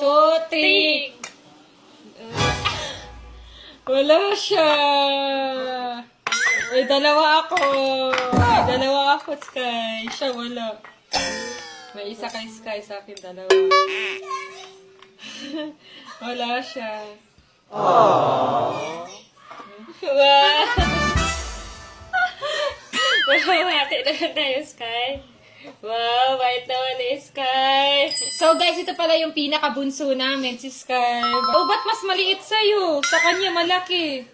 2, 3. Wala siya. May dalawa ako, Sky. Siya wala. May isa kay Sky, sa akin dalawa. Wala siya. Aww. Wow. Happy naman tayo, Sky. Wow, bait naman ni Sky. So guys, ito pala yung pinakabunso namin, si Sky. Oh, ba't mas maliit sa'yo? Sa kanya malaki.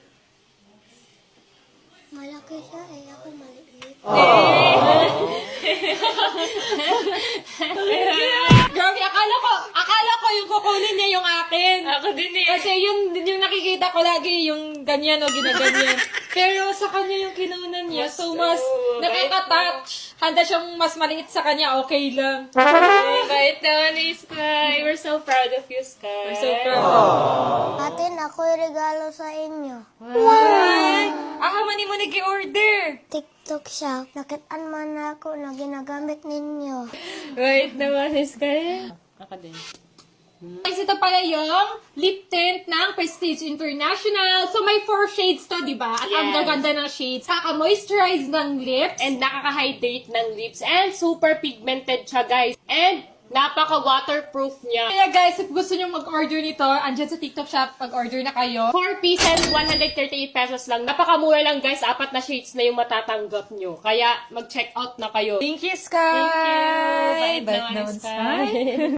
Malaki siya ako maliit. Grabe, akala ko yung kukunin niya yung akin. Ako din eh. Kasi yung nakikita ko lagi yung ganyan o ginaganyan. Pero sa kanya yung kinunan niya, so mas nakaka-touch. Handa siyang mas maliit sa kanya, okay lang. Bait naman ni Sky. We're so proud of you, Sky. We're so proud. Atin, ako yung regalo sa inyo. Mani mo nag-order. TikTok siya. Nakitaan man ako na ginagamit ninyo. Bait naman ni Sky. Ako din. Guys, ito pala yung lip tint ng Prestige International. So, may 4 shades to, di ba? At ang Yes. gaganda ng shades. Kaka-moisturize ng lips. And nakaka-hydrate ng lips. And super pigmented siya, guys. And napaka-waterproof niya. Kaya guys, if gusto nyo mag-order nito, andyan sa TikTok shop, mag-order na kayo. 4 pieces, 138 pesos lang. Napakamura lang, guys. 4 na shades na yung matatanggap nyo. Kaya mag-check out na kayo. Thank you, Sky! Thank you. Bait Bait naman, naman, Sky.